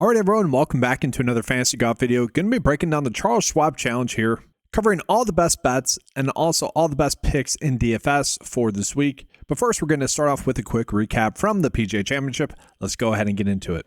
All right, everyone, welcome back into another Fantasy Golf video. Going to be breaking down the Charles Schwab Challenge here, covering all the best bets and also all the best picks in DFS for this week. But first, we're going to start off with a quick recap from the PGA Championship. Let's go ahead and get into it.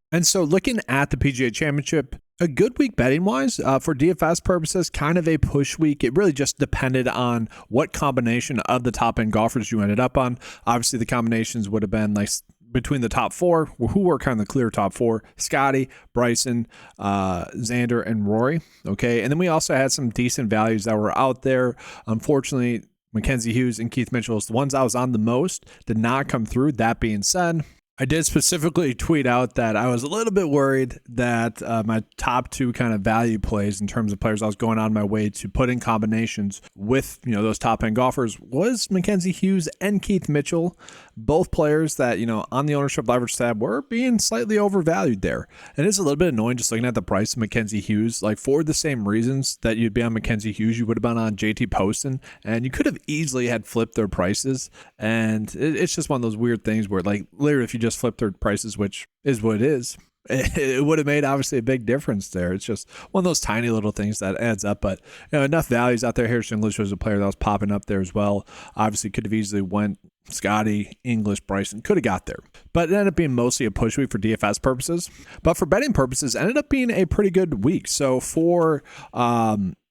And so looking at the PGA Championship, a good week betting-wise for DFS purposes, kind of a push week. It really just depended on what combination of the top-end golfers you ended up on. Obviously, the combinations would have been like between the top four, who were kind of the clear top four: Scotty, Bryson, Xander, and Rory. Okay, and then we also had some decent values that were out there. Unfortunately, Mackenzie Hughes and Keith Mitchell, the ones I was on the most, did not come through. That being said, I did specifically tweet out that I was a little bit worried that my top two kind of value plays in terms of players I was going on my way to put in combinations with, those top end golfers was Mackenzie Hughes and Keith Mitchell, both players that, on the ownership leverage tab were being slightly overvalued there. And it's a little bit annoying just looking at the price of Mackenzie Hughes, like for the same reasons that you'd be on Mackenzie Hughes, you would have been on JT Poston, and you could have easily had flipped their prices. And it's just one of those weird things where, like, literally if you just flip their prices, which is what it is, it would have made obviously a big difference there. It's just one of those tiny little things that adds up. But enough values out there. Harris English was a player that was popping up there as well. Obviously could have easily went Scotty, English, Bryson, could have got there. But it ended up being mostly a push week for DFS purposes. But for betting purposes, ended up being a pretty good week. So for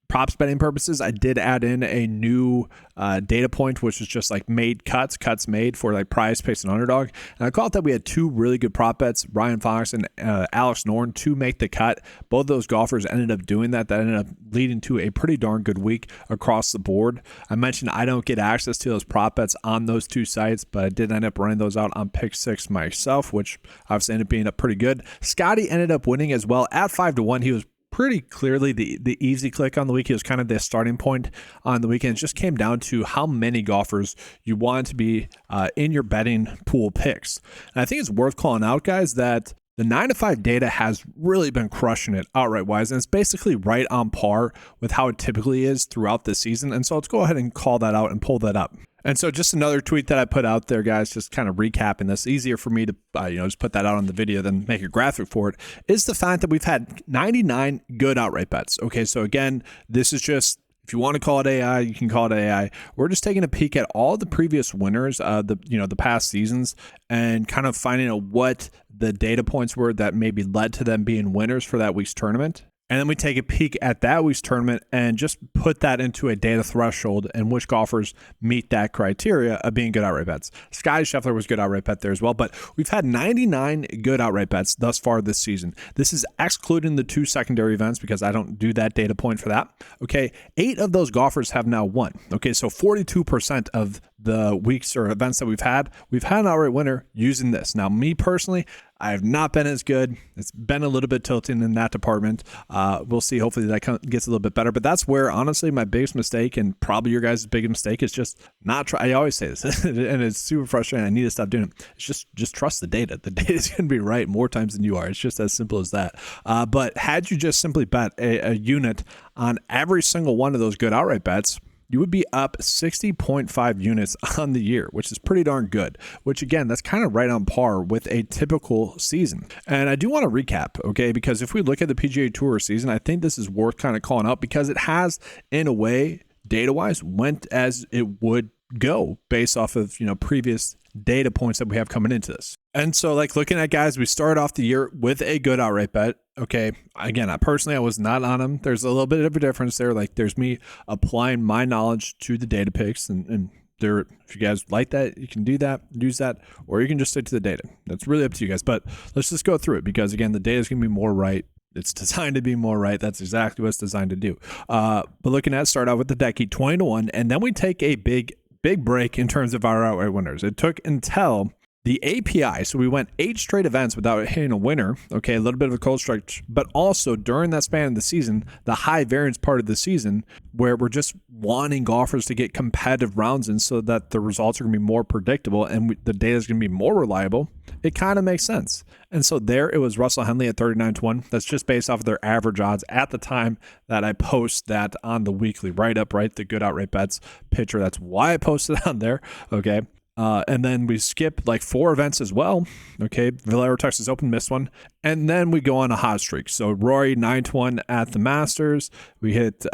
props betting purposes, I did add in a new data point, which is just like made cuts made for like PrizePicks and Underdog. And I call it that we had two really good prop bets, Ryan Fox and Alex Norn, to make the cut. Both of those golfers ended up doing that. That ended up leading to a pretty darn good week across the board. I mentioned I don't get access to those prop bets on those two sites, but I did end up running those out on Pick 6 myself, which obviously ended up being up pretty good. Scotty ended up winning as well at 5-1. He was pretty clearly the easy click on the week. It was kind of the starting point on the weekend. It just came down to how many golfers you wanted to be in your betting pool picks. And I think it's worth calling out, guys, that the 9-to-5 data has really been crushing it outright wise, and it's basically right on par with how it typically is throughout the season. And so let's go ahead and call that out and pull that up. And so just another tweet that I put out there, guys, just kind of recapping this, easier for me to just put that out on the video than make a graphic for it, is the fact that we've had 99 good outright bets. Okay, so again, this is just, if you want to call it AI, you can call it AI. We're just taking a peek at all the previous winners, the past seasons, and kind of finding out what the data points were that maybe led to them being winners for that week's tournament. And then we take a peek at that week's tournament and just put that into a data threshold and which golfers meet that criteria of being good outright bets. Scotty Scheffler was good outright bet there as well, but we've had 99 good outright bets thus far this season. This is excluding the two secondary events because I don't do that data point for that. Okay, 8 of those golfers have now won. Okay, so 42% of the weeks or events that we've had an outright winner using this. Now, me personally, I have not been as good. It's been a little bit tilting in that department. We'll see. Hopefully that gets a little bit better. But that's where, honestly, my biggest mistake, and probably your guys' biggest mistake, is just not try. I always say this, and it's super frustrating. I need to stop doing it. It's just trust the data. The data is going to be right more times than you are. It's just as simple as that. But had you just simply bet a unit on every single one of those good outright bets, you would be up 60.5 units on the year, which is pretty darn good, which again, that's kind of right on par with a typical season. And I do want to recap, okay, because if we look at the PGA Tour season, I think this is worth kind of calling out because it has, in a way, data-wise, went as it would go based off of, previous data points that we have coming into this. And so, like, looking at guys, we started off the year with a good outright bet. Okay, again, I was not on them. There's a little bit of a difference there. Like, there's me applying my knowledge to the data picks, and there, if you guys like that, you can do that, use that, or you can just stick to the data. That's really up to you guys. But let's just go through it because, again, the data is going to be more right. It's designed to be more right. That's exactly what it's designed to do. But looking at, start out with the Decky 20-1, and then we take a big break in terms of our outright winners. It took until the API. So we went 8 straight events without hitting a winner. Okay, a little bit of a cold stretch, but also during that span of the season, the high variance part of the season, where we're just wanting golfers to get competitive rounds in so that the results are going to be more predictable and the data is going to be more reliable. It kind of makes sense. And so there it was Russell Henley at 39-1. That's just based off of their average odds at the time that I post that on the weekly write-up, right? The good outright bets picture. That's why I posted it on there. Okay. And then we skip like 4 events as well. Okay, Valero Texas Open, missed one. And then we go on a hot streak. So Rory 9-1 at the Masters. We hit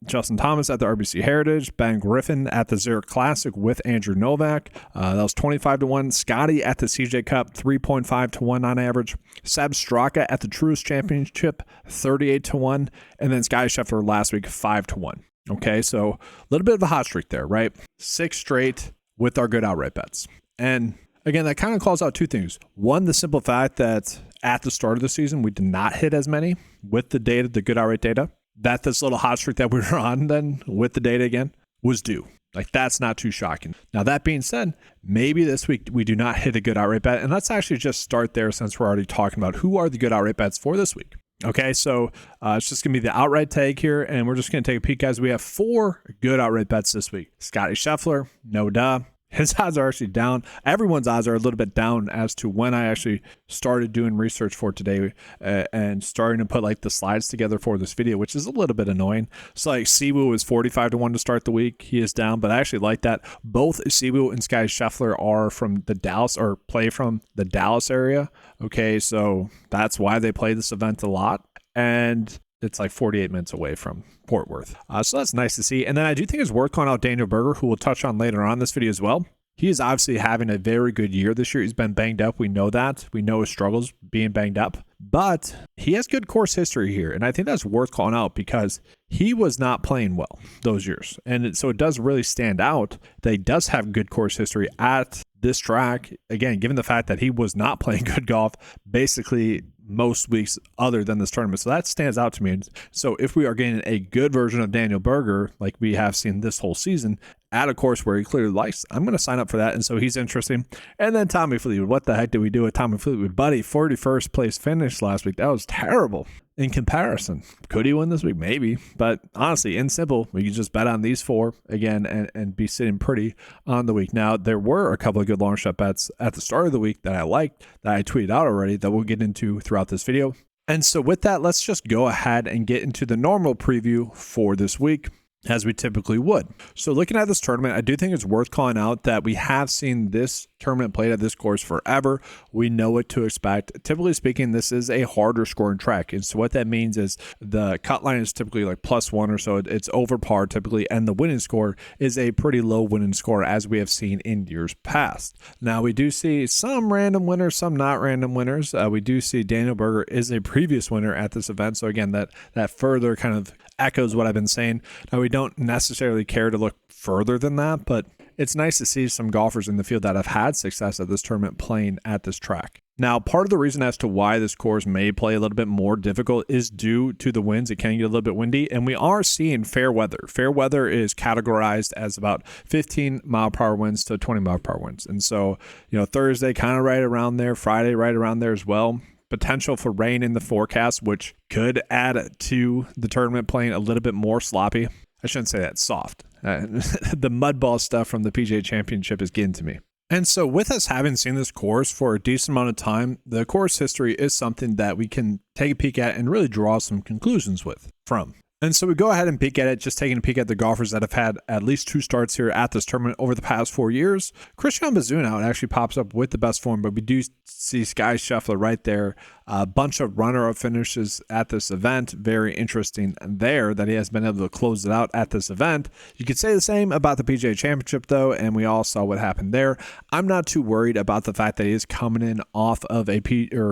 Justin Thomas at the RBC Heritage. Ben Griffin at the Zurich Classic with Andrew Novak. That was 25-1. Scotty at the CJ Cup, 3.5-1 on average. Seb Straka at the Truist Championship, 38-1. And then Scotty Scheffler last week, 5-1. Okay, so a little bit of a hot streak there, right? 6 straight with our good outright bets. And again, that kind of calls out 2 things. One, the simple fact that at the start of the season, we did not hit as many with the data, the good outright data, that this little hot streak that we were on then with the data again was due. Like, that's not too shocking. Now, that being said, maybe this week we do not hit a good outright bet. And let's actually just start there since we're already talking about who are the good outright bets for this week. Okay, so it's just going to be the outright tag here, and we're just going to take a peek, guys. We have 4 good outright bets this week. Scotty Scheffler, no duh. His odds are actually down. Everyone's odds are a little bit down as to when I actually started doing research for today and starting to put like the slides together for this video, which is a little bit annoying. So like Siwoo is 45-1 to start the week. He is down, but I actually like that. Both Siwoo and Scotty Scheffler are from the Dallas or play from the Dallas area. Okay, so that's why they play this event a lot. And it's like 48 minutes away from Fort Worth. So that's nice to see. And then I do think it's worth calling out Daniel Berger, who we'll touch on later on in this video as well. He is obviously having a very good year this year. He's been banged up. We know that. We know his struggles being banged up. But he has good course history here. And I think that's worth calling out because he was not playing well those years. And so it does really stand out that he does have good course history at this track. Again, given the fact that he was not playing good golf basically most weeks other than this tournament. So that stands out to me. So if we are getting a good version of Daniel Berger, like we have seen this whole season, at a course where he clearly likes, I'm going to sign up for that. And so he's interesting. And then Tommy Fleetwood. What the heck did we do with Tommy Fleetwood? Buddy, 41st place finish last week. That was terrible in comparison. Could he win this week? Maybe. But honestly, in simple, we could just bet on these 4 again and be sitting pretty on the week. Now, there were a couple of good long shot bets at the start of the week that I liked, that I tweeted out already, that we'll get into throughout this video. And so with that, let's just go ahead and get into the normal preview for this week, as we typically would. So looking at this tournament, I do think it's worth calling out that we have seen this tournament played at this course forever. We know what to expect. Typically speaking, this is a harder scoring track. And so what that means is the cut line is typically like +1 or so. It's over par typically. And the winning score is a pretty low winning score, as we have seen in years past. Now, we do see some random winners, some not random winners. We do see Daniel Berger is a previous winner at this event. So again, that further kind of echoes what I've been saying. Now, we don't necessarily care to look further than that, but it's nice to see some golfers in the field that have had success at this tournament playing at this track. Now, part of the reason as to why this course may play a little bit more difficult is due to the winds. It can get a little bit windy, and we are seeing fair weather. Fair weather is categorized as about 15 mile per hour winds to 20 mile per hour winds. And so, Thursday kind of right around there, Friday right around there as well. Potential for rain in the forecast, which could add to the tournament playing a little bit more sloppy. I shouldn't say that, soft. The mud ball stuff from the PGA Championship is getting to me. And so with us having seen this course for a decent amount of time, the course history is something that we can take a peek at and really draw some conclusions from. And so we go ahead and peek at it, just taking a peek at the golfers that have had at least 2 starts here at this tournament over the past 4 years. Christian Bazuna actually pops up with the best form, but we do see Scotty Scheffler right there. A bunch of runner-up finishes at this event. Very interesting there that he has been able to close it out at this event. You could say the same about the PGA Championship, though, and we all saw what happened there. I'm not too worried about the fact that he is coming in off of a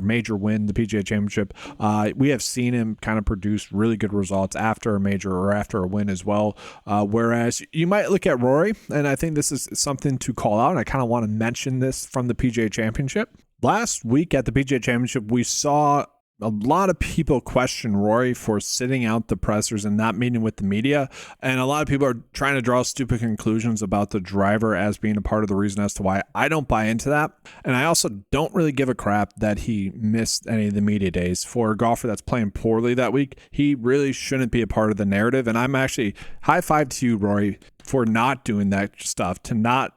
major win, the PGA Championship. We have seen him kind of produce really good results after a major or after a win as well. Whereas you might look at Rory, and I think this is something to call out, and I kind of want to mention this from the PGA Championship. Last week at the PGA Championship, we saw a lot of people question Rory for sitting out the pressers and not meeting with the media. And a lot of people are trying to draw stupid conclusions about the driver as being a part of the reason as to why. I don't buy into that. And I also don't really give a crap that he missed any of the media days. For a golfer that's playing poorly that week, he really shouldn't be a part of the narrative. And I'm actually high five to you, Rory, for not doing that stuff, to not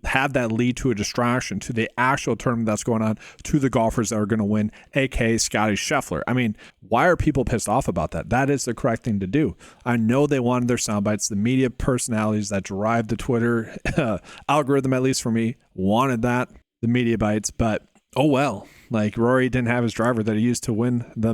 have that lead to a distraction to the actual tournament that's going on, to the golfers that are going to win, aka Scotty Scheffler. I mean, why are people pissed off about that? That is the correct thing to do. I know they wanted their sound bites. The media personalities that drive the Twitter algorithm, at least for me, wanted that, the media bites, but oh well. Like, Rory didn't have his driver that he used to win the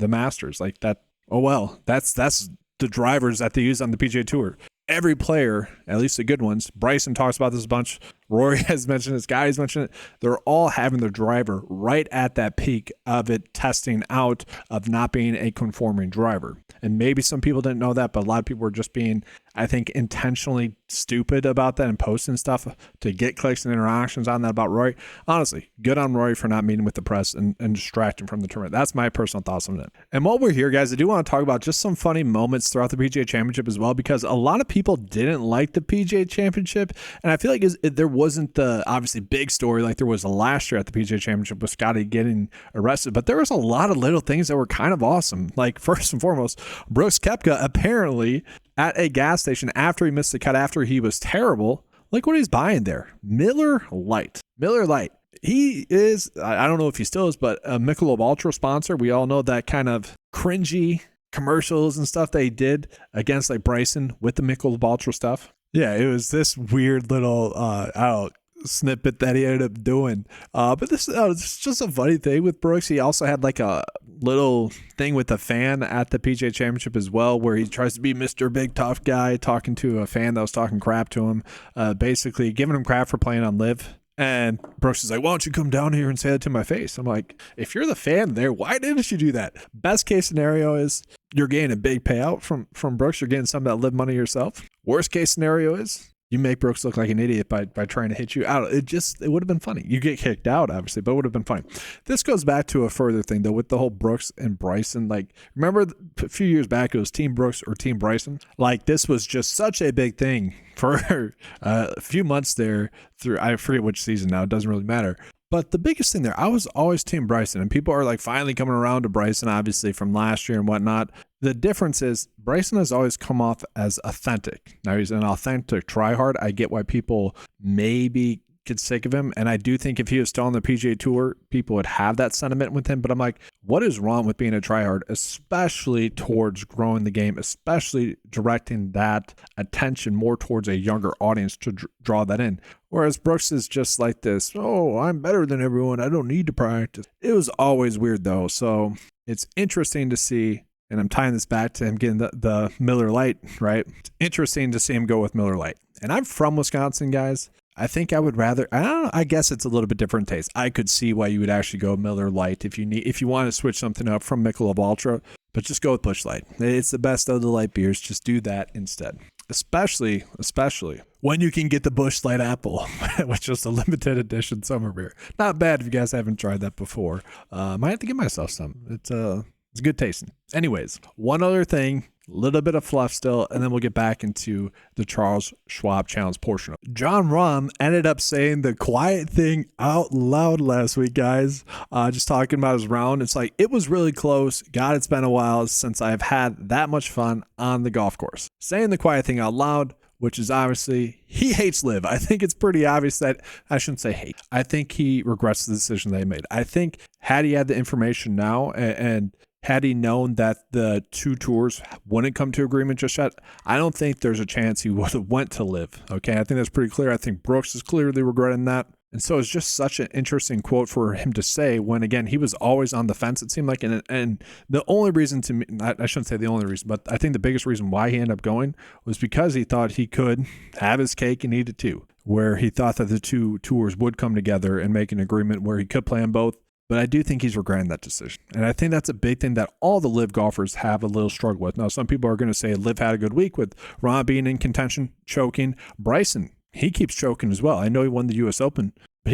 Masters. Like that, oh well. That's the drivers that they use on the PGA Tour. Every player, at least the good ones, Bryson talks about this a bunch, Rory has mentioned it, Scotty's mentioned it, they're all having their driver right at that peak of it testing out of not being a conforming driver. And maybe some people didn't know that, but a lot of people were just being, I think, intentionally stupid about that and posting stuff to get clicks and interactions on that about Rory. Honestly, good on Rory for not meeting with the press and distracting from the tournament. That's my personal thoughts on it. And while we're here, guys, I do want to talk about just some funny moments throughout the PGA Championship as well, because a lot of people didn't like the PGA Championship. And I feel like there wasn't the obviously big story like there was last year at the PGA Championship with Scotty getting arrested, but there was a lot of little things that were kind of awesome. Like, first and foremost, Brooks Koepka apparently at a gas station after he missed the cut, after he was terrible. Look what he's buying there. Miller Lite. Miller Lite. He is, I don't know if he still is, but a Michelob Ultra sponsor. We all know that kind of cringy commercials and stuff they did against like Bryson with the Michelob Ultra stuff. Yeah, it was this weird little, snippet that he ended up doing. But this it's just a funny thing with Brooks. He also had like a little thing with a fan at the PGA Championship as well, where he tries to be Mr. Big Tough Guy, talking to a fan that was talking crap to him, basically giving him crap for playing on Liv. And Brooks is like, why don't you come down here and say that to my face? I'm like, if you're the fan there, why didn't you do that? Best case scenario is you're getting a big payout from Brooks. You're getting some of that Liv money yourself. Worst case scenario is you make Brooks look like an idiot by trying to hit you out. It would have been funny. You get kicked out, obviously, but it would have been funny. This goes back to a further thing, though, with the whole Brooks and Bryson. Like, remember a few years back, it was Team Brooks or Team Bryson? Like, this was just such a big thing for a few months there through, I forget which season now, it doesn't really matter. But the biggest thing there, I was always Team Bryson, and people are like finally coming around to Bryson, obviously, from last year and whatnot. The difference is Bryson has always come off as authentic. Now, he's an authentic tryhard. I get why people maybe get sick of him, and I do think if he was still on the PGA Tour, people would have that sentiment with him. But I'm like, what is wrong with being a tryhard, especially towards growing the game, especially directing that attention more towards a younger audience to draw that in? Whereas Brooks is just like this, oh, I'm better than everyone, I don't need to practice. It was always weird, though. So it's interesting to see, and I'm tying this back to him getting the Miller Lite, right? It's interesting to see him go with Miller Lite. And I'm from Wisconsin, guys. I think I would rather, I don't know, I guess it's a little bit different taste. I could see why you would actually go Miller Lite if you want to switch something up from Michelob Ultra, but just go with Busch Light. It's the best of the light beers. Just do that instead. Especially when you can get the Busch Light Apple, which is a limited edition summer beer. Not bad if you guys haven't tried that before. Might have to give myself some. It's good tasting. Anyways, one other thing, a little bit of fluff still, and then we'll get back into the Charles Schwab Challenge portion of it. Jon Rahm ended up saying the quiet thing out loud last week, guys. Just talking about his round. It's like, it was really close. God, it's been a while since I've had that much fun on the golf course. Saying the quiet thing out loud, which is obviously he hates Liv. I think it's pretty obvious that, I shouldn't say hate. I think he regrets the decision they made. I think had he had the information now and had he known that the two tours wouldn't come to agreement just yet, I don't think there's a chance he would have went to Liv. Okay, I think that's pretty clear. I think Brooks is clearly regretting that. And so it's just such an interesting quote for him to say when, again, he was always on the fence, it seemed like. And the only reason to me, I shouldn't say the only reason, but I think the biggest reason why he ended up going was because he thought he could have his cake and eat it too, where he thought that the two tours would come together and make an agreement where he could play on both. But I do think he's regretting that decision. And I think that's a big thing that all the Liv golfers have a little struggle with. Now, some people are going to say Liv had a good week with Rahm being in contention, choking. Bryson, he keeps choking as well. I know he won the U.S. Open, but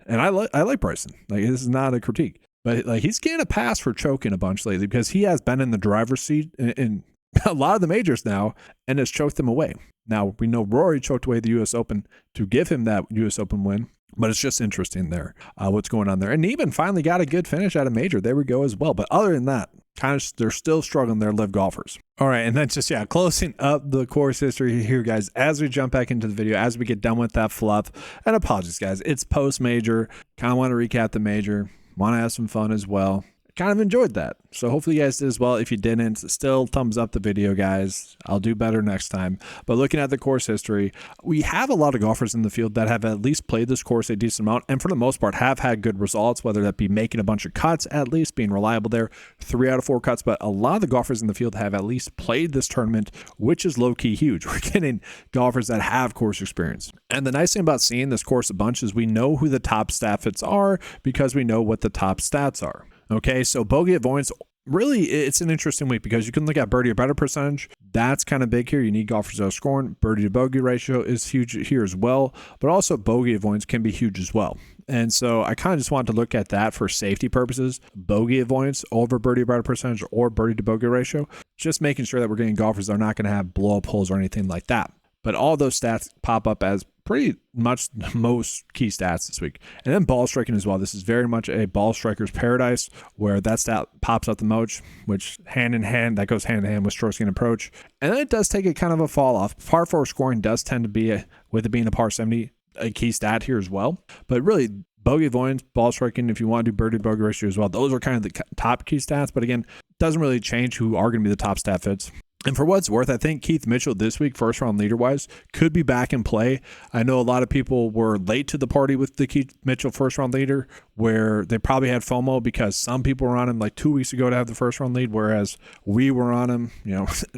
and I like Bryson. Like, this is not a critique. but like he's getting a pass for choking a bunch lately because he has been in the driver's seat in a lot of the majors now and has choked them away. Now, we know Rory choked away the U.S. Open to give him that U.S. Open win, but it's just interesting there, what's going on there. And even finally got a good finish at a major. There we go as well. But other than that, kind of they're still struggling there, Liv golfers. All right, and then just, closing up the course history here, guys, as we jump back into the video, as we get done with that fluff. And apologies, guys, it's post-major. Kind of want to recap the major. Want to have some fun as well. Kind of enjoyed that. So hopefully you guys did as well. If you didn't, still thumbs up the video, guys. I'll do better next time. But looking at the course history, we have a lot of golfers in the field that have at least played this course a decent amount, and for the most part have had good results, whether that be making a bunch of cuts, at least being reliable there, 3 out of 4 cuts. But a lot of the golfers in the field have at least played this tournament, which is low-key huge. We're getting golfers that have course experience. And the nice thing about seeing this course a bunch is we know who the top stat fits are because we know what the top stats are. Okay, so bogey avoidance, really, it's an interesting week because you can look at birdie or better percentage. That's kind of big here. You need golfers that are scoring. Birdie to bogey ratio is huge here as well, but also bogey avoidance can be huge as well. And so I kind of just wanted to look at that for safety purposes, bogey avoidance over birdie or better percentage or birdie to bogey ratio, just making sure that we're getting golfers that are not going to have blow up holes or anything like that. But all those stats pop up as pretty much the most key stats this week. And then ball striking as well. This is very much a ball striker's paradise where that stat pops up the most, which that goes hand in hand with stroke gain approach. And then it does take a kind of a fall off. Par 4 scoring does tend to be, with it being a par 70, a key stat here as well. But really, bogey avoidance, ball striking, if you want to do birdie to bogey ratio as well, those are kind of the top key stats. But again, doesn't really change who are going to be the top stat fits. And for what it's worth, I think Keith Mitchell this week, first round leader-wise, could be back in play. I know a lot of people were late to the party with the Keith Mitchell first round leader, where they probably had FOMO because some people were on him like 2 weeks ago to have the first round lead, whereas we were on him,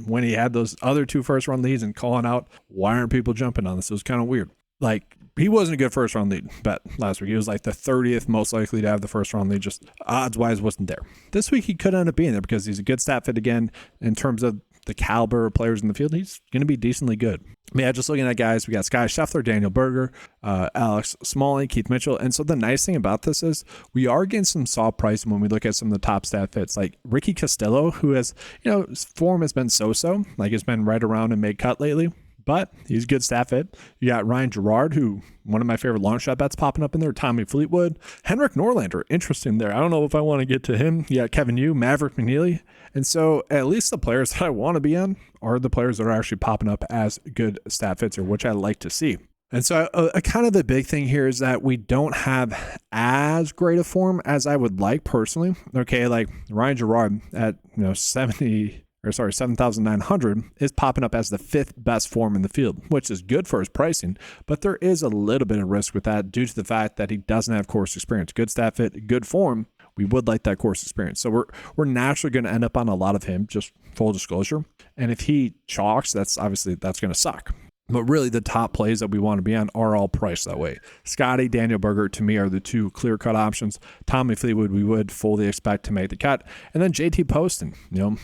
when he had those other 2 first round leads and calling out, why aren't people jumping on this? It was kind of weird. Like, he wasn't a good first round lead bet last week. He was like the 30th most likely to have the first round lead, just odds wise wasn't there. This week he could end up being there because he's a good stat fit again in terms of the caliber of players in the field. He's going to be decently good. Just looking at guys, we got Sky Scheffler, Daniel Berger, Alex Smalley, Keith Mitchell. And so the nice thing about this is we are getting some soft pricing when we look at some of the top stat fits, like Ricky Costello, who has, his form has been so-so, like it's been right around and made cut lately, but he's a good stat fit. You got Ryan Gerard, who one of my favorite long shot bets popping up in there, Tommy Fleetwood, Henrik Norlander, interesting there. I don't know if I want to get to him. You got Kevin Yu, Maverick McNeely. And so at least the players that I want to be on are the players that are actually popping up as good stat fits, or which I like to see. And so a kind of the big thing here is that we don't have as great a form as I would like personally. Okay, like Ryan Gerard at 7,900 is popping up as the 5th best form in the field, which is good for his pricing, but there is a little bit of risk with that due to the fact that he doesn't have course experience. Good stat fit, good form. We would like that course experience. So we're naturally going to end up on a lot of him, just full disclosure. And if he chalks, that's going to suck. But really, the top plays that we want to be on are all priced that way. Scotty, Daniel Berger, to me, are the 2 clear-cut options. Tommy Fleetwood, we would fully expect to make the cut. And then JT Poston,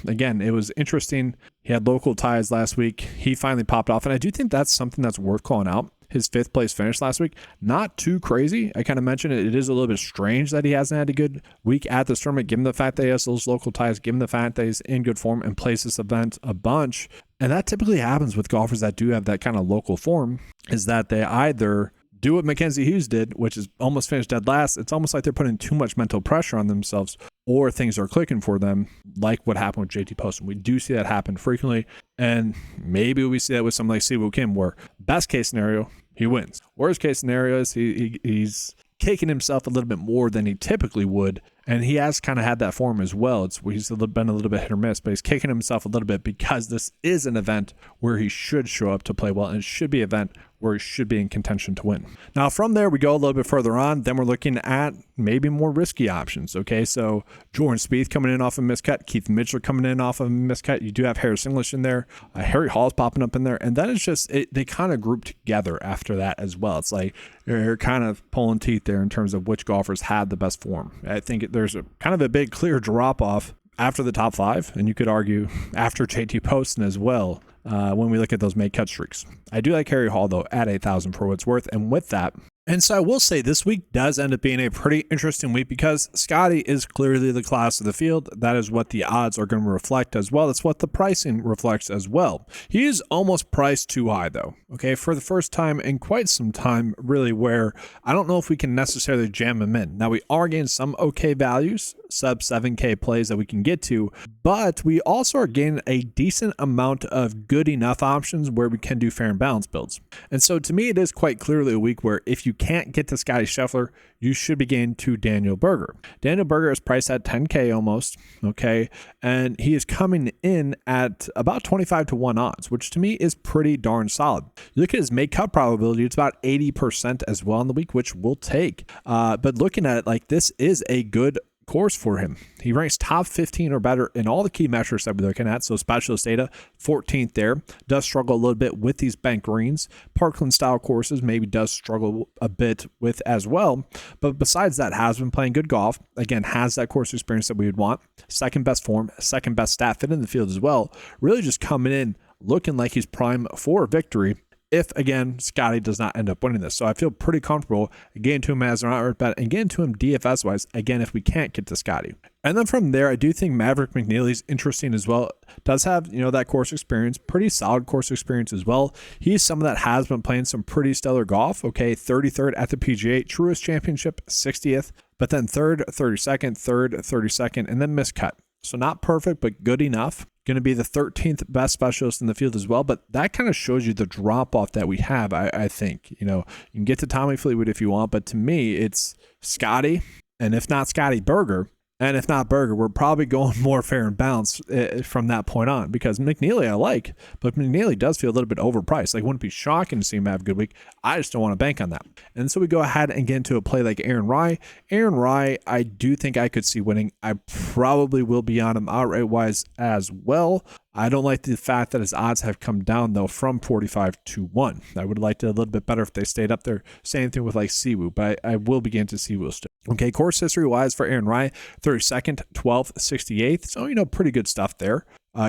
again, it was interesting. He had local ties last week. He finally popped off. And I do think that's something that's worth calling out. His 5th place finish last week, not too crazy. I kind of mentioned it is a little bit strange that he hasn't had a good week at this tournament, given the fact that he has those local ties, given the fact that he's in good form and plays this event a bunch. And that typically happens with golfers that do have that kind of local form, is that they either do what Mackenzie Hughes did, which is almost finished dead last. It's almost like they're putting too much mental pressure on themselves, or things are clicking for them, like what happened with JT Poston. We do see that happen frequently, and maybe we see that with something like Siwoo Kim, where best case scenario, he wins. Worst case scenario is he's taking himself a little bit more than he typically would, and he has kind of had that form as well. He's been a little bit hit or miss, but he's kicking himself a little bit because this is an event where he should show up to play well, and it should be an event where he should be in contention to win. Now, from there, we go a little bit further on. Then we're looking at maybe more risky options. Okay, so Jordan Spieth coming in off a miscut, Keith Mitchell coming in off of a miscut. You do have Harris English in there. Harry Hall's popping up in there, and then it's just they kind of group together after that as well. It's like you're kind of pulling teeth there in terms of which golfers had the best form. I think there's a kind of a big clear drop off after the top 5, and you could argue after JT Poston as well. When we look at those made cut streaks, I do like Harry Hall though at 8,000 for what it's worth, and with that, And so I will say this week does end up being a pretty interesting week because Scotty is clearly the class of the field. That is what the odds are going to reflect as well. That's what the pricing reflects as well. He is almost priced too high though. Okay, for the first time in quite some time, really, where I don't know if we can necessarily jam him in. Now we are getting some okay values, sub 7K plays that we can get to, but we also are getting a decent amount of good enough options where we can do fair and balanced builds. And so to me, it is quite clearly a week where if you can't get to Scotty Scheffler, you should be getting to Daniel Berger. Daniel Berger is priced at 10K almost, okay? And he is coming in at about 25-1 odds, which to me is pretty darn solid. You look at his make cut probability, it's about 80% as well in the week, which we'll take. But looking at it, like, this is a good course for him. He ranks top 15 or better in all the key metrics that we're looking at. So specialist data, 14th there. Does struggle a little bit with these bank greens. Parkland style courses maybe does struggle a bit with as well. But besides that, has been playing good golf. Again, has that course experience that we would want. Second best form, second best stat fit in the field as well. Really just coming in looking like he's prime for victory if, again, Scotty does not end up winning this. So I feel pretty comfortable getting to him as an outright bet and getting to him DFS-wise, again, if we can't get to Scotty. And then from there, I do think Maverick McNeely's interesting as well. Does have, that course experience, pretty solid course experience as well. He's someone that has been playing some pretty stellar golf. Okay, 33rd at the PGA Truist Championship, 60th, but then 3rd, 32nd, 3rd, 32nd, and then miscut. So not perfect, but good enough. Going to be the 13th best specialist in the field as well. But that kind of shows you the drop off that we have, I think. You can get to Tommy Fleetwood if you want, but to me, it's Scotty. And if not Scotty, Berger. And if not Berger, we're probably going more fair and balanced from that point on, because McNeely I like, but McNeely does feel a little bit overpriced. Like, wouldn't be shocking to see him have a good week. I just don't want to bank on that. And so we go ahead and get into a play like Aaron Rai. Aaron Rai, I do think I could see winning. I probably will be on him outright wise as well. I don't like the fact that his odds have come down, though, from 45-1. I would have liked it a little bit better if they stayed up there. Same thing with like Siwoo, but I will begin to Siwoo still. Okay, course history-wise for Aaron Rai, 32nd, 12th, 68th. So, pretty good stuff there.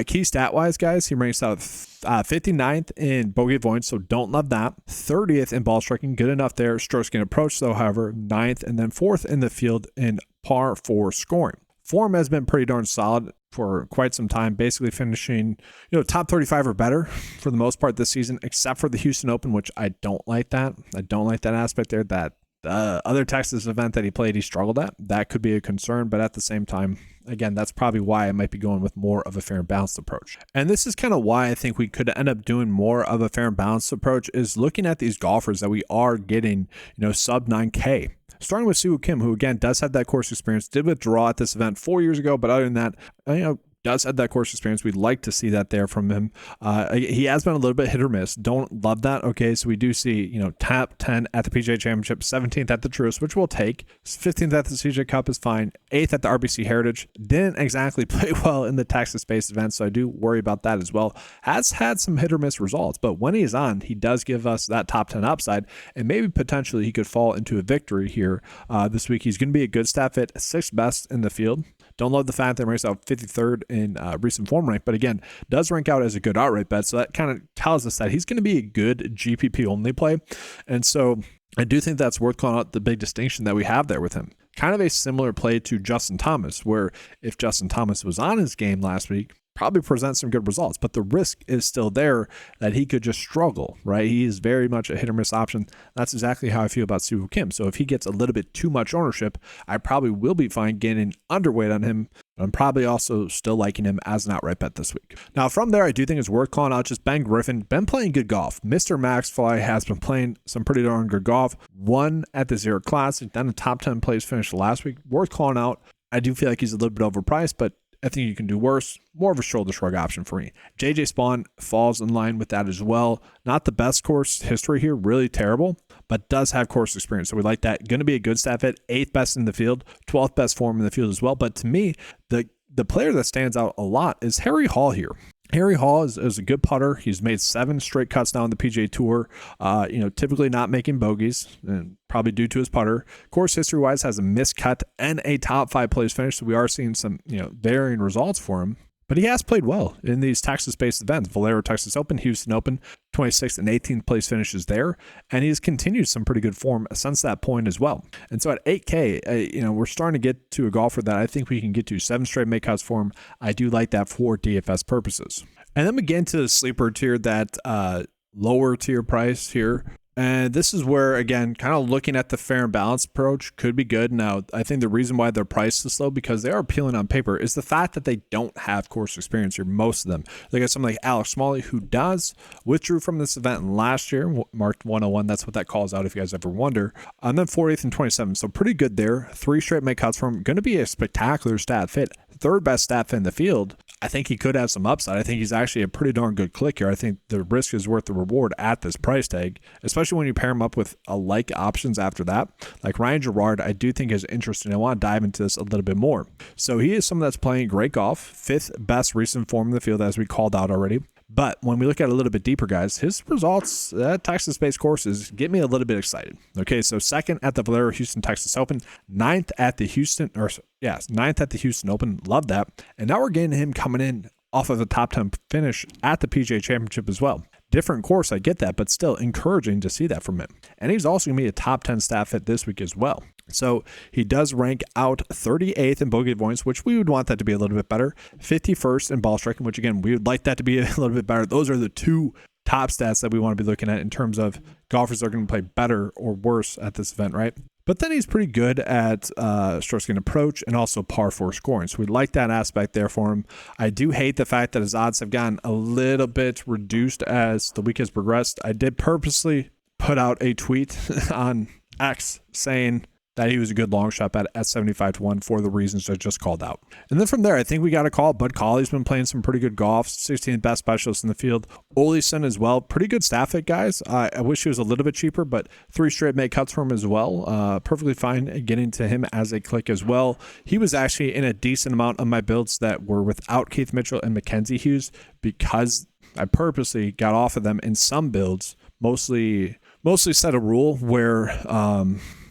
Key stat-wise, guys, he ranks out 59th in bogey avoidance, so don't love that. 30th in ball striking, good enough there. Strokes gained approach, though, however, 9th, and then 4th in the field in par 4 scoring. Form has been pretty darn solid for quite some time, basically finishing, top 35 or better for the most part this season, except for the Houston Open, which I don't like that. I don't like that aspect there. That other Texas event that he played, he struggled at. That could be a concern, but at the same time, again, that's probably why I might be going with more of a fair and balanced approach. And this is kind of why I think we could end up doing more of a fair and balanced approach, is looking at these golfers that we are getting, sub 9K. Starting with Siwoo Kim, who again does have that course experience, did withdraw at this event 4 years ago, but other than that, does have that course experience. We'd like to see that there from him. He has been a little bit hit or miss. Don't love that. Okay, so we do see, top 10 at the PGA Championship, 17th at the Truist, which we'll take. 15th at the CJ Cup is fine. 8th at the RBC Heritage. Didn't exactly play well in the Texas-based event, so I do worry about that as well. Has had some hit or miss results, but when he's on, he does give us that top 10 upside, and maybe potentially he could fall into a victory here this week. He's going to be a good stat fit, 6th best in the field. Don't love the fact that he ranks out 53rd in recent form rank, but again, does rank out as a good outright bet. So that kind of tells us that he's going to be a good GPP only play. And so I do think that's worth calling out the big distinction that we have there with him. Kind of a similar play to Justin Thomas, where if Justin Thomas was on his game last week, probably present some good results, but the risk is still there that he could just struggle, right? He is very much a hit or miss option. That's exactly how I feel about Siwoo Kim. So if he gets a little bit too much ownership, I probably will be fine getting underweight on him. I'm probably also still liking him as an outright bet this week. Now from there, I do think it's worth calling out just Ben Griffin. Been playing good golf. Mr. Maxfly has been playing some pretty darn good golf. Won at the Zero Classic, then a top 10 place finish last week. Worth calling out. I do feel like he's a little bit overpriced, but I think you can do worse. More of a shoulder shrug option for me. JJ Spawn falls in line with that as well. Not the best course history here, really terrible, but does have course experience. So we like that. Going to be a good stat fit. 8th best in the field, 12th best form in the field as well. But to me, the player that stands out a lot is Harry Hall here. Harry Hall is a good putter. He's made 7 straight cuts now on the PGA Tour. Typically not making bogeys, and probably due to his putter. Course history-wise, has a miscut and a top 5 place finish. So we are seeing some, varying results for him. But he has played well in these Texas-based events. Valero Texas Open, Houston Open, 26th and 18th place finishes there. And he's continued some pretty good form since that point as well. And so at 8K, we're starting to get to a golfer that I think we can get to 7 straight make cuts for him. I do like that for DFS purposes. And then we get into the sleeper tier, that lower tier price here. And this is where, again, kind of looking at the fair and balanced approach could be good. Now, I think the reason why their price is low, because they are appealing on paper, is the fact that they don't have course experience here, most of them. They got something like Alex Smalley, who withdrew from this event last year, marked 101. That's what that calls out if you guys ever wonder. And then 48th and 27th. So pretty good there. 3 straight make cuts for him. Going to be a spectacular stat fit. 3rd best stat fit in the field. I think he could have some upside. I think he's actually a pretty darn good click here. I think the risk is worth the reward at this price tag, especially when you pair him up with like options after that. Like Ryan Gerard, I do think is interesting. I want to dive into this a little bit more. So he is someone that's playing great golf, 5th best recent form in the field, as we called out already. But when we look at it a little bit deeper, guys, his results at Texas-based courses get me a little bit excited. Okay, so 2nd at the Valero Houston Texas Open, 9th at the Houston Open. Love that. And now we're getting him coming in off of a top 10 finish at the PGA Championship as well. Different course, I get that, but still encouraging to see that from him. And he's also going to be a top 10 stat fit this week as well. So he does rank out 38th in bogey avoidance, which we would want that to be a little bit better. 51st in ball striking, which again, we would like that to be a little bit better. Those are the 2 top stats that we want to be looking at in terms of golfers that are going to play better or worse at this event, right? But then he's pretty good at strokes gained approach and also par 4 scoring. So we like that aspect there for him. I do hate the fact that his odds have gotten a little bit reduced as the week has progressed. I did purposely put out a tweet on X saying that he was a good long shot bet at 75-1 for the reasons I just called out. And then from there, I think we got a call. Bud Colley's been playing some pretty good golf, 16th best specialist in the field. Oleson as well, pretty good staff fit, guys. I wish he was a little bit cheaper, but 3 straight make cuts for him as well. Perfectly fine getting to him as a click as well. He was actually in a decent amount of my builds that were without Keith Mitchell and Mackenzie Hughes, because I purposely got off of them in some builds, mostly set a rule where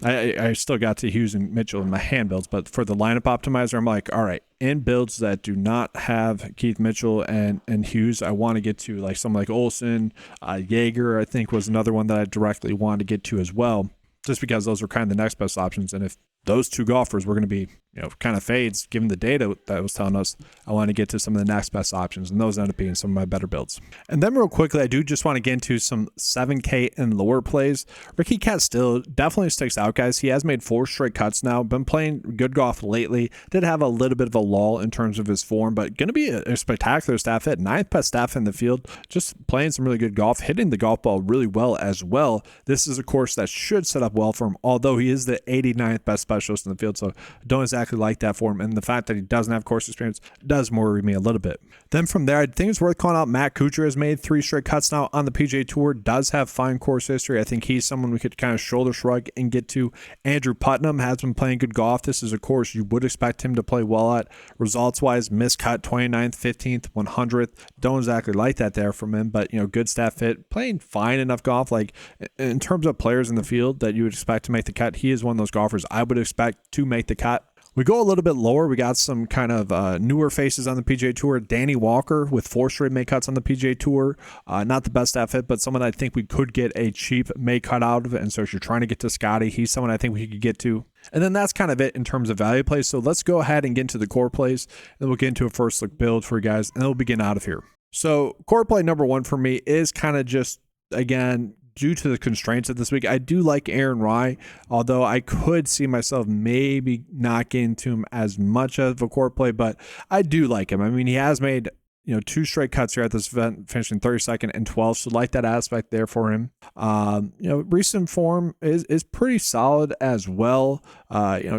I still got to Hughes and Mitchell in my hand builds, but for the lineup optimizer, I'm like, all right, in builds that do not have Keith Mitchell and Hughes, I want to get to like someone like Olsen, Jaeger, I think was another one that I directly wanted to get to as well, just because those were kind of the next best options. And if those 2 golfers were going to be, kind of fades, given the data that was telling us, I want to get to some of the next best options, and those end up being some of my better builds. And then real quickly, I do just want to get into some 7K and lower plays. Ricky Castillo definitely sticks out, guys. He has made 4 straight cuts now, been playing good golf lately, did have a little bit of a lull in terms of his form, but going to be a spectacular staff hit. 9th best staff in the field, just playing some really good golf, hitting the golf ball really well as well. This is a course that should set up well for him, although he is the 89th best specialist in the field, so don't exactly like that for him, and the fact that he doesn't have course experience does worry me a little bit. Then from there, I think it's worth calling out Matt Kuchar has made 3 straight cuts now on the PGA Tour, does have fine course history. I think he's someone we could kind of shoulder shrug and get to. Andrew Putnam has been playing good golf. This is a course you would expect him to play well at. Results wise, miscut 29th, 15th, 100th. Don't exactly like that there from him, but good staff fit, playing fine enough golf. Like in terms of players in the field that you would expect to make the cut, he is one of those golfers I would expect to make the cut. We go a little bit lower. We got some kind of newer faces on the PGA Tour. Danny Walker with 4 straight make cuts on the PGA Tour. Not the best staff fit, but someone I think we could get a cheap make cut out of it. And so if you're trying to get to Scotty, he's someone I think we could get to. And then that's kind of it in terms of value plays. So let's go ahead and get into the core plays. Then we'll get into a first look build for you guys, and then we'll begin out of here. So core play number 1 for me is kind of just, again, due to the constraints of this week, I do like Aaron Rai, although I could see myself maybe not getting to him as much of a core play, but I do like him. I mean, he has made 2 straight cuts here at this event, finishing 32nd and 12th. So like that aspect there for him. Recent form is pretty solid as well.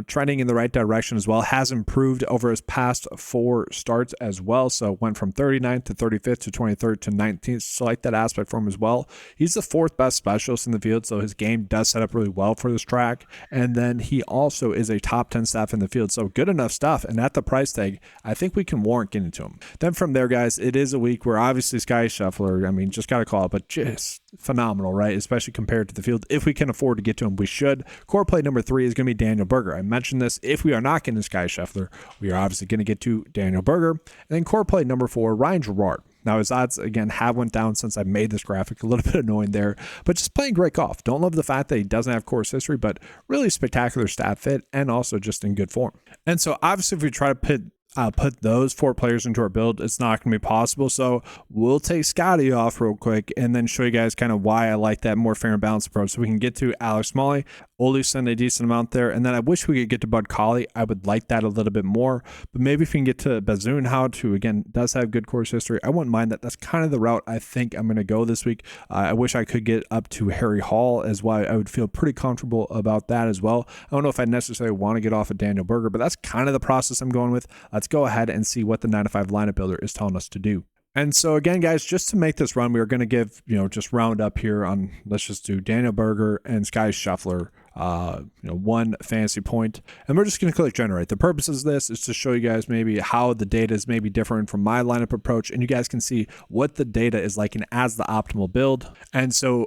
Trending in the right direction as well. Has improved over his past 4 starts as well. So went from 39th to 35th to 23rd to 19th. So like that aspect for him as well. He's the 4th best specialist in the field, so his game does set up really well for this track. And then he also is a top 10 staff in the field. So good enough stuff. And at the price tag, I think we can warrant getting to him. Then from there, guys, it is a week where obviously Sky Shuffler, I mean, just got to call it, but just phenomenal, right? Especially compared to the field. If we can afford to get to him, we should. Core play number 3 is going to be Daniel Berger. I mentioned this. If we are not getting Sky Shuffler, we are obviously going to get to Daniel Berger. And then core play number 4, Ryan Gerard. Now, his odds, again, have went down since I made this graphic. A little bit annoying there, but just playing great golf. Don't love the fact that he doesn't have course history, but really spectacular stat fit and also just in good form. And so, obviously, if we try to put those 4 players into our build, it's not going to be possible. So we'll take Scotty off real quick and then show you guys kind of why I like that more fair and balanced approach. So we can get to Alex Smalley, Olesen a decent amount there, and then I wish we could get to Bud Colley. I would like that a little bit more, but maybe if we can get to Bazunhoud, who again does have good course history, I wouldn't mind that. That's kind of the route I think I'm going to go this week. I wish I could get up to Harry Hall as well. I would feel pretty comfortable about that as well. I don't know if I necessarily want to get off of Daniel Berger, but that's kind of the process I'm going with. Let's go ahead and see what the 9-to-5 lineup builder is telling us to do. And so again, guys, just to make this run, we are going to give, just round up here on, let's just do Daniel Berger and Sky Shuffler, 1 fantasy point. And we're just going to click generate. The purpose of this is to show you guys maybe how the data is maybe different from my lineup approach. And you guys can see what the data is like and as the optimal build. And so,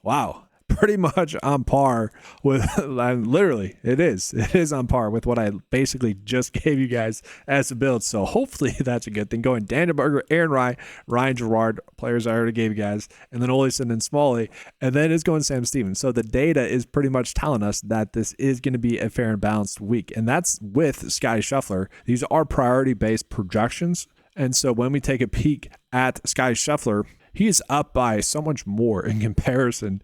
wow. Pretty much on par with, literally, it is on par with what I basically just gave you guys as a build. So hopefully that's a good thing. Going Daniel Berger, Aaron Rai, Ryan Gerard, players I already gave you guys, and then Olesen and Smalley, and then it's going Sam Stevens. So the data is pretty much telling us that this is going to be a fair and balanced week, and that's with Sky Shuffler. These are priority-based projections, and so when we take a peek at Sky Shuffler, he is up by so much more in comparison,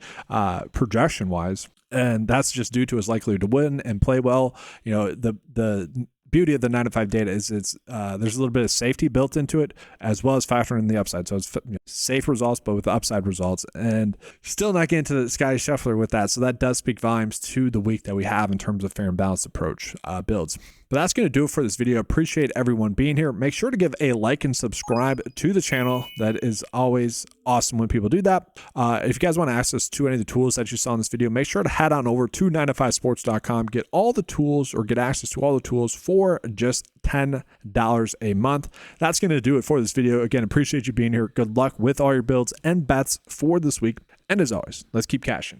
projection wise. And that's just due to his likelihood to win and play well. The beauty of the 9-to-5 data is there's a little bit of safety built into it as well as factoring in the upside. So it's safe results, but with upside results, and still not getting to the Sky Shuffler with that. So that does speak volumes to the week that we have in terms of fair and balanced approach builds. But that's going to do it for this video. Appreciate everyone being here. Make sure to give a like and subscribe to the channel. That is always awesome when people do that. If you guys want access to any of the tools that you saw in this video, make sure to head on over to 9to5sports.com. Get all the tools or get access to all the tools for just $10 a month. That's going to do it for this video. Again, appreciate you being here. Good luck with all your builds and bets for this week. And as always, let's keep cashing.